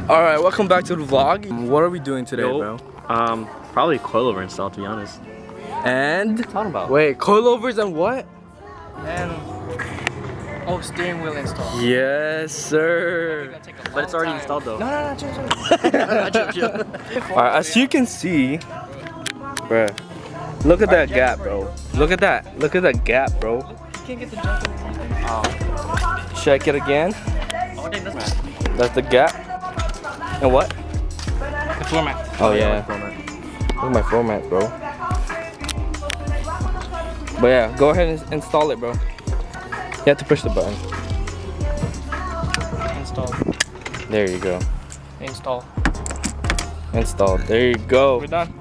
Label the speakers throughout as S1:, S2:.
S1: Alright, welcome back to the vlog. What are we doing today, bro?
S2: Probably coilover install, to be honest.
S1: And?
S2: Talking about.
S1: Wait, coilovers and what?
S3: And steering wheel install.
S1: Yes, sir.
S2: But it's already installed though.
S3: No, chill.
S1: Alright, as you can see, bro, look at that gap, bro. Look at that. Look at that gap, bro.
S3: You can't get the jump.
S1: Check it again.
S2: Oh, dang, that's
S1: That's the gap. And what?
S3: The floor mat.
S1: Oh yeah. Look at my floor mat, bro. But yeah, go ahead and install it, bro. You have to push the button.
S3: Install.
S1: There you go.
S3: Install.
S1: Installed. There you go.
S3: We're done.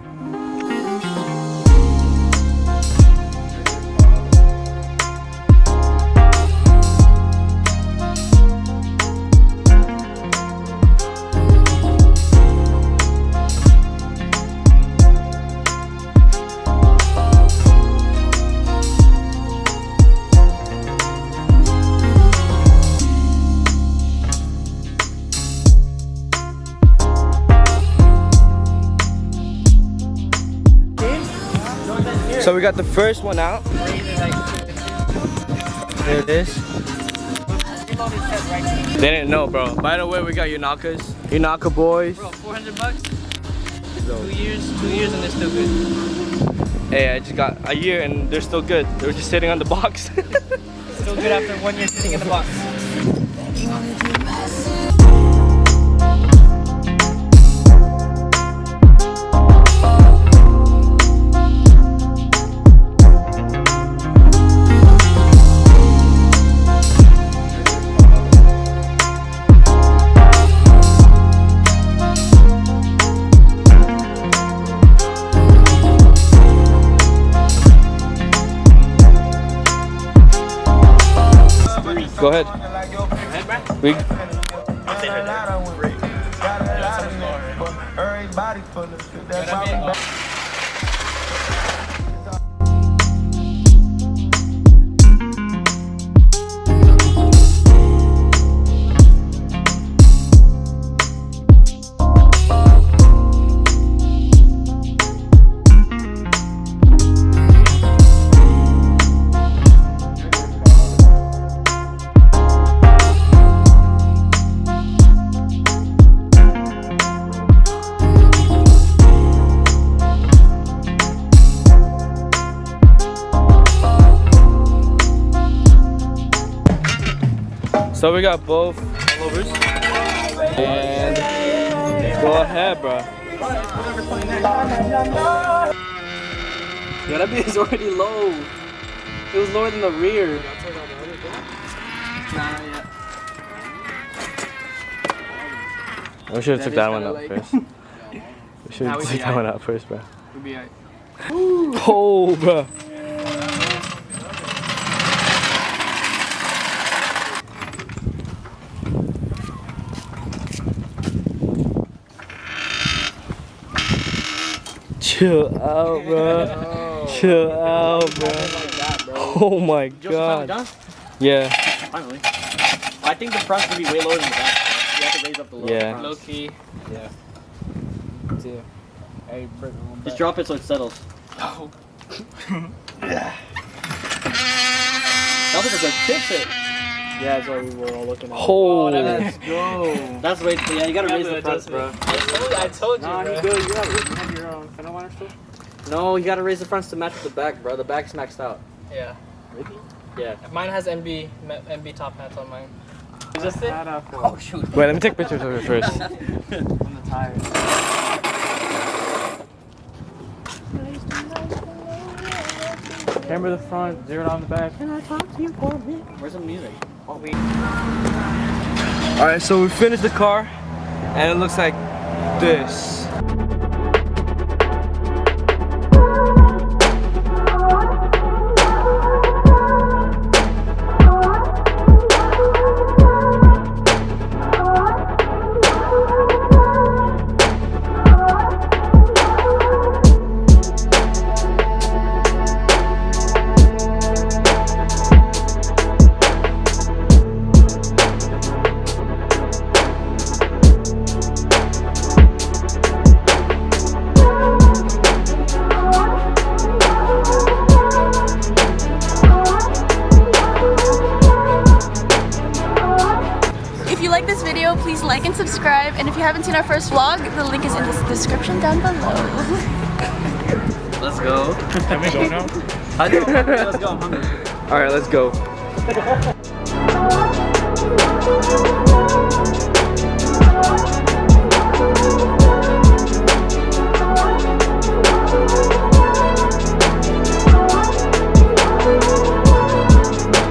S1: So we got the first one out. There it is. They didn't know, bro. By the way, we got Yonakas. Yonaka boys.
S3: Bro, $400? 2 years and they're still good.
S1: Hey, I just got a year and they're still good. They were just sitting on the box.
S3: Still good after 1 year sitting in the box.
S1: Go ahead. We So we got both coilovers. And go ahead, bro.
S3: Yeah, that beat is already low. It was lower than the rear.
S1: We should have took that one out first. We should have took that one out first, bro.
S3: We'll be alright.
S1: Oh, bro. Chill out, bro. Chill out, bro. Oh my god. Yeah.
S2: Finally. I think the front's gonna be way lower than the back. You have to raise up the lower front.
S3: Low key.
S2: Yeah.
S3: Hey,
S2: Just drop it so it settles.
S3: Oh.
S2: That was like tips it.
S3: Yeah, that's what we were all looking at.
S1: Oh,
S3: Let's go.
S2: That's way. Yeah, you gotta raise the front, bro.
S3: I told you,
S2: Nah,
S3: bro.
S2: you good. You have your fender liner still? No, you gotta raise the fronts to match the back, bro. The back's maxed out.
S3: Yeah.
S2: Really? Yeah.
S3: Mine has MB top hats on mine. Is this it? Oh shoot.
S1: wait, let me take pictures of it first.
S2: On the tires.
S3: Camera the front, zero on the back.
S2: Where's the music?
S3: Oh, wait.
S1: Alright, so we finished the car and it looks like this.
S4: please like and subscribe. And if you haven't seen our first vlog, the link is in the description down below.
S2: Let's go.
S3: Can we go now?
S2: I know. Let's go. I'm hungry.
S1: All right, let's go.